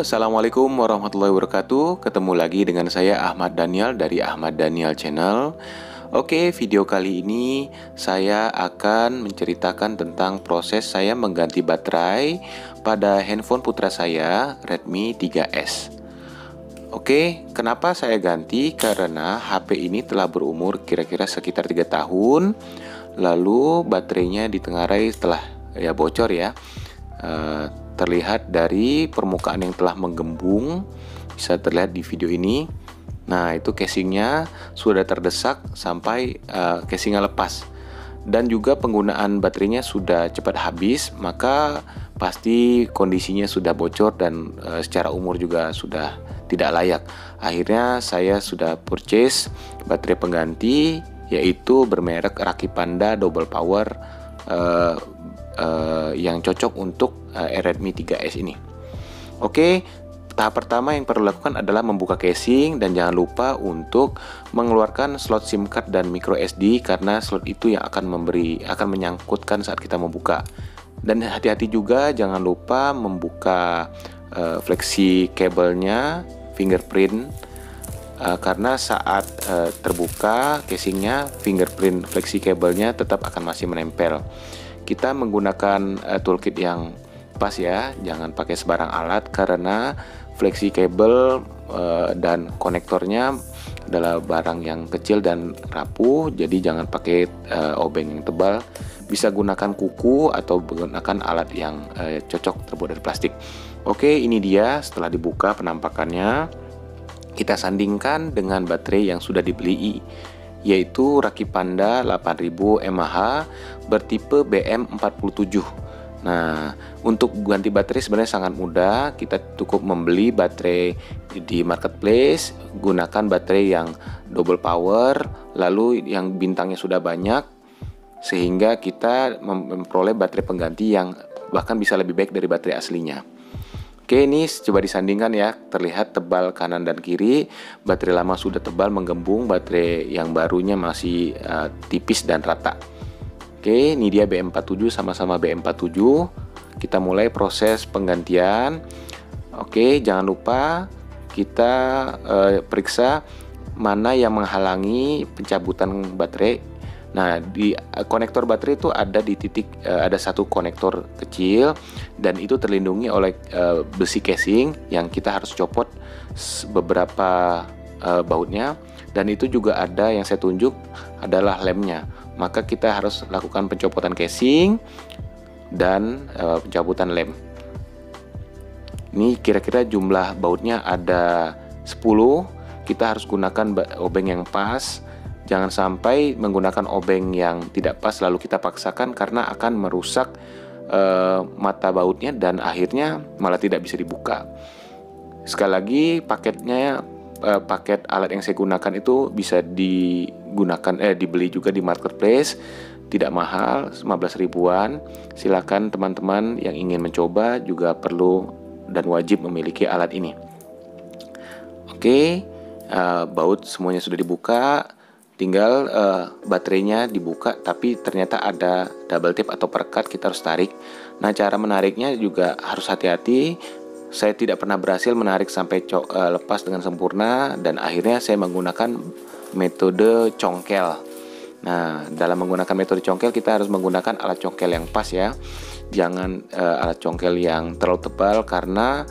Assalamualaikum warahmatullahi wabarakatuh. Ketemu lagi dengan saya Ahmad Daniel dari Ahmad Daniel Channel. Oke, video kali ini saya akan menceritakan tentang proses saya mengganti baterai pada handphone putra saya, Redmi 3S. Oke, kenapa saya ganti? Karena HP ini telah berumur kira-kira sekitar 3 tahun. Lalu baterainya ditengarai telah bocor ya. Terlihat dari permukaan yang telah menggembung, bisa terlihat di video ini. Nah, itu casingnya sudah terdesak sampai casingnya lepas, dan juga penggunaan baterainya sudah cepat habis, maka pasti kondisinya sudah bocor dan secara umur juga sudah tidak layak. Akhirnya saya sudah purchase baterai pengganti, yaitu bermerek Rakit Panda Double Power yang cocok untuk Redmi 3S ini. Oke, tahap pertama yang perlu dilakukan adalah membuka casing, dan jangan lupa untuk mengeluarkan slot SIM card dan micro SD, karena slot itu yang akan menyangkutkan saat kita membuka. Dan hati-hati juga, jangan lupa membuka flexi kabelnya, fingerprint, karena saat terbuka casingnya, fingerprint flexi kabelnya tetap akan masih menempel. Kita menggunakan toolkit yang pas ya, jangan pakai sebarang alat, karena flexi kabel dan konektornya adalah barang yang kecil dan rapuh, jadi jangan pakai obeng yang tebal. Bisa gunakan kuku atau menggunakan alat yang cocok terbuat dari plastik. Oke, ini dia setelah dibuka penampakannya. Kita sandingkan dengan baterai yang sudah dibeli, yaitu Rakit Panda 8000 mAh bertipe BM47. Nah, untuk ganti baterai sebenarnya sangat mudah. Kita cukup membeli baterai di marketplace, gunakan baterai yang double power, lalu yang bintangnya sudah banyak, sehingga kita memperoleh baterai pengganti yang bahkan bisa lebih baik dari baterai aslinya. Oke, ini coba disandingkan ya, terlihat tebal kanan dan kiri. Baterai lama sudah tebal menggembung, baterai yang barunya masih tipis dan rata. Oke, ini dia BM47, sama-sama BM47. Kita mulai proses penggantian. Oke, jangan lupa kita periksa mana yang menghalangi pencabutan baterai. Nah, di konektor baterai itu ada di titik, ada satu konektor kecil, dan itu terlindungi oleh besi casing yang kita harus copot beberapa bautnya, dan itu juga ada yang saya tunjuk adalah lemnya. Maka kita harus lakukan pencopotan casing dan pencabutan lem. Ini kira-kira jumlah bautnya ada 10. Kita harus gunakan obeng yang pas. Jangan sampai menggunakan obeng yang tidak pas lalu kita paksakan, karena akan merusak mata bautnya dan akhirnya malah tidak bisa dibuka. Sekali lagi, paket alat yang saya gunakan itu bisa dibeli juga di marketplace, tidak mahal, 15 ribuan. Silakan teman-teman yang ingin mencoba juga perlu dan wajib memiliki alat ini. Oke, baut semuanya sudah dibuka, tinggal baterainya dibuka, tapi ternyata ada double tip atau perekat, kita harus tarik. Nah, cara menariknya juga harus hati-hati. Saya tidak pernah berhasil menarik sampai lepas dengan sempurna, dan akhirnya saya menggunakan metode congkel. Nah, dalam menggunakan metode congkel kita harus menggunakan alat congkel yang pas ya. Jangan alat congkel yang terlalu tebal, karena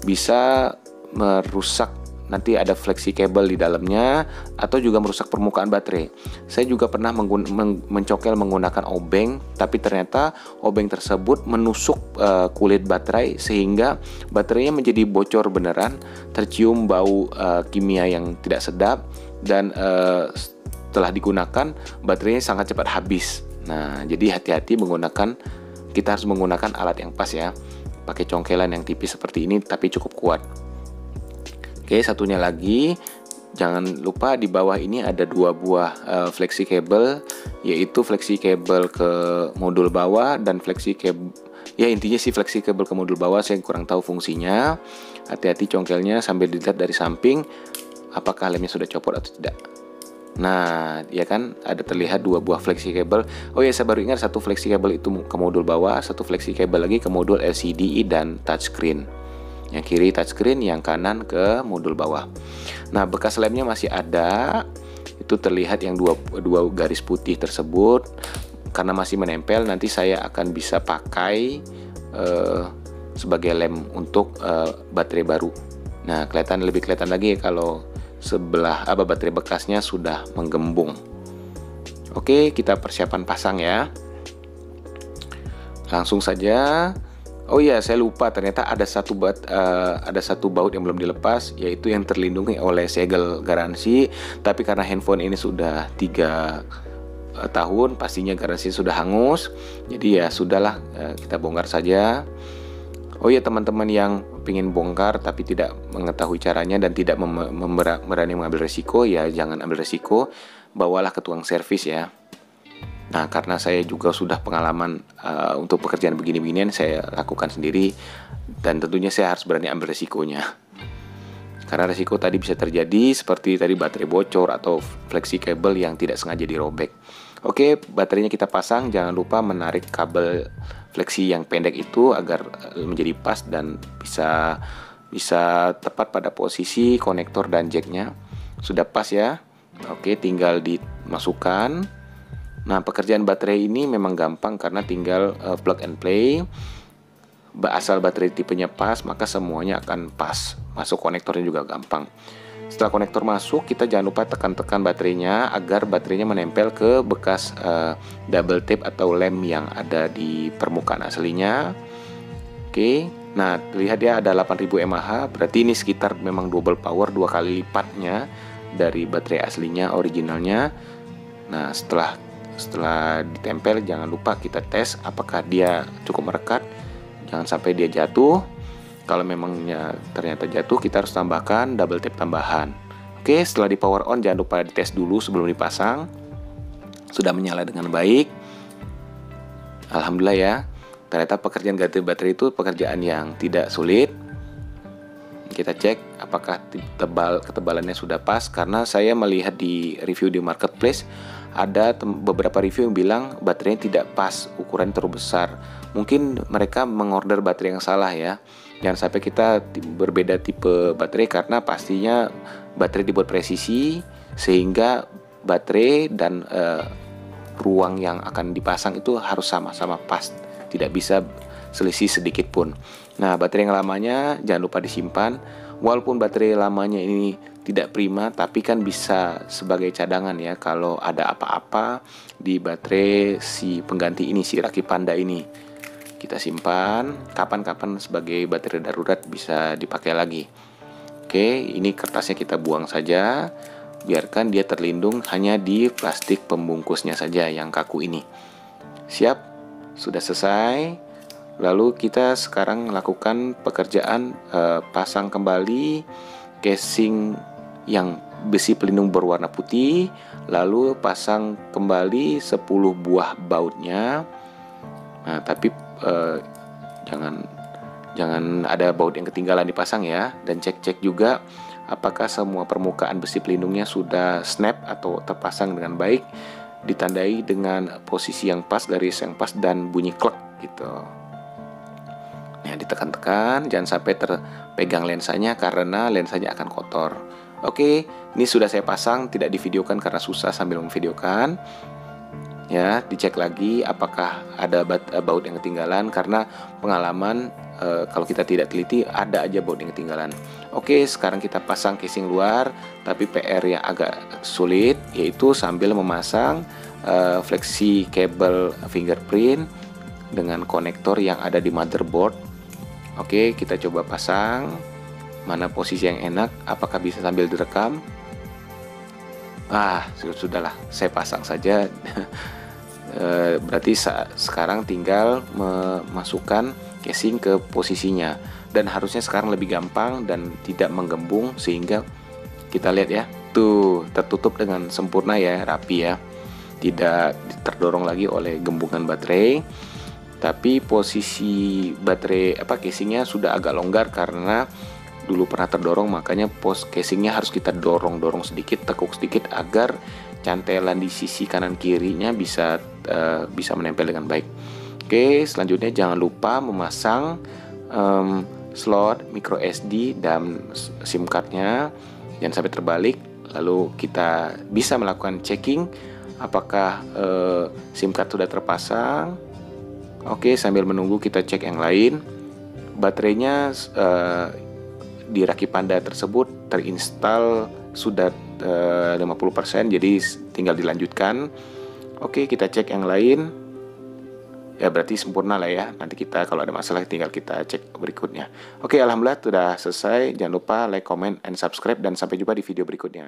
bisa merusak, nanti ada flexi kabel di dalamnya, atau juga merusak permukaan baterai. Saya juga pernah mencongkel menggunakan obeng, tapi ternyata obeng tersebut menusuk kulit baterai, sehingga baterainya menjadi bocor beneran, tercium bau kimia yang tidak sedap, dan setelah digunakan baterainya sangat cepat habis. Nah, jadi hati-hati kita harus menggunakan alat yang pas ya. Pakai congkelan yang tipis seperti ini tapi cukup kuat. Oke, satunya lagi, jangan lupa di bawah ini ada 2 buah flexi kabel, yaitu flexi kabel ke modul bawah dan flexi kabel, ya intinya sih flexi kabel ke modul bawah, saya kurang tahu fungsinya. Hati-hati congkelnya sambil dilihat dari samping apakah lemnya sudah copot atau tidak. Nah, ya kan, ada terlihat 2 buah flexi kabel. Oh ya, saya baru ingat, satu flexi kabel itu ke modul bawah, satu flexi kabel lagi ke modul LCD dan touchscreen. Yang kiri touchscreen, yang kanan ke modul bawah. Nah, bekas lemnya masih ada. Itu terlihat yang dua garis putih tersebut. Karena masih menempel, nanti saya akan bisa pakai sebagai lem untuk baterai baru. Nah, lebih kelihatan lagi kalau sebelah baterai bekasnya sudah menggembung. Oke, kita persiapan pasang ya. Langsung saja. Oh iya, saya lupa, ternyata ada satu baut yang belum dilepas, yaitu yang terlindungi oleh segel garansi. Tapi karena handphone ini sudah 3 tahun, pastinya garansi sudah hangus. Jadi ya sudahlah, kita bongkar saja. Oh iya, teman-teman yang ingin bongkar tapi tidak mengetahui caranya dan tidak berani mengambil resiko, ya jangan ambil resiko, bawalah ke tukang servis ya. Nah, karena saya juga sudah pengalaman untuk pekerjaan begini-beginian, saya lakukan sendiri, dan tentunya saya harus berani ambil resikonya. Karena resiko tadi bisa terjadi seperti tadi baterai bocor atau fleksi kabel yang tidak sengaja dirobek. Oke, baterainya kita pasang, jangan lupa menarik kabel fleksi yang pendek itu agar menjadi pas dan bisa tepat pada posisi konektor dan jacknya. Sudah pas ya. Oke, tinggal dimasukkan. Nah, pekerjaan baterai ini memang gampang karena tinggal plug and play. Asal baterai tipenya pas, maka semuanya akan pas. Masuk konektornya juga gampang. Setelah konektor masuk, kita jangan lupa tekan-tekan baterainya agar baterainya menempel ke bekas double tape atau lem yang ada di permukaan aslinya. Oke, nah lihat ya, ada 8000 mAh, berarti ini sekitar memang double power, 2 kali lipatnya dari baterai aslinya, originalnya. Nah, setelah ditempel, jangan lupa kita tes apakah dia cukup merekat. Jangan sampai dia jatuh. Kalau memangnya ternyata jatuh, kita harus tambahkan double tape tambahan. Oke, setelah di power on, jangan lupa dites dulu sebelum dipasang. Sudah menyala dengan baik. Alhamdulillah ya. Ternyata pekerjaan ganti baterai itu pekerjaan yang tidak sulit. Kita cek apakah ketebalannya sudah pas, karena saya melihat di review di marketplace ada beberapa review yang bilang baterainya tidak pas, ukuran terlalu besar. Mungkin mereka mengorder baterai yang salah ya. Jangan sampai kita berbeda tipe baterai, karena pastinya baterai dibuat presisi sehingga baterai dan ruang yang akan dipasang itu harus sama-sama pas, tidak bisa selisih sedikit pun. Nah, baterai yang lamanya jangan lupa disimpan. Walaupun baterai lamanya ini tidak prima, tapi kan bisa sebagai cadangan ya kalau ada apa-apa di baterai si pengganti ini, si Raki Panda ini. Kita simpan, kapan-kapan sebagai baterai darurat bisa dipakai lagi. Oke, ini kertasnya kita buang saja. Biarkan dia terlindung hanya di plastik pembungkusnya saja yang kaku ini. Siap, sudah selesai. Lalu kita sekarang lakukan pekerjaan pasang kembali casing yang besi pelindung berwarna putih, lalu pasang kembali 10 buah bautnya. Nah, tapi jangan ada baut yang ketinggalan dipasang ya, dan cek-cek juga apakah semua permukaan besi pelindungnya sudah snap atau terpasang dengan baik, ditandai dengan posisi yang pas, garis yang pas, dan bunyi klek gitu. Nah, ditekan-tekan, jangan sampai terpegang lensanya karena lensanya akan kotor. Oke, ini sudah saya pasang, tidak divideokan karena susah sambil memvideokan. Ya, dicek lagi apakah ada baut yang ketinggalan, karena pengalaman kalau kita tidak teliti ada aja baut yang ketinggalan. Oke, sekarang kita pasang casing luar, tapi PR yang agak sulit yaitu sambil memasang fleksi kabel fingerprint dengan konektor yang ada di motherboard. Oke, kita coba pasang. Mana posisi yang enak? Apakah bisa sambil direkam? Sudahlah, saya pasang saja. Berarti sekarang tinggal memasukkan casing ke posisinya, dan harusnya sekarang lebih gampang dan tidak menggembung, sehingga kita lihat ya, tuh tertutup dengan sempurna ya, rapi ya, tidak terdorong lagi oleh gembungan baterai. Tapi posisi baterai casingnya sudah agak longgar karena dulu pernah terdorong, makanya casingnya harus kita dorong sedikit, tekuk sedikit agar cantelan di sisi kanan kirinya bisa menempel dengan baik. Oke, selanjutnya jangan lupa memasang slot micro SD dan SIM cardnya, jangan sampai terbalik. Lalu kita bisa melakukan checking apakah SIM card sudah terpasang. Oke, sambil menunggu kita cek yang lain. Baterainya di Rakit Panda tersebut terinstall sudah 50%, jadi tinggal dilanjutkan. Oke, kita cek yang lain. Ya berarti sempurna lah ya. Nanti kita kalau ada masalah tinggal kita cek berikutnya. Oke, alhamdulillah sudah selesai. Jangan lupa like, comment, and subscribe, dan sampai jumpa di video berikutnya.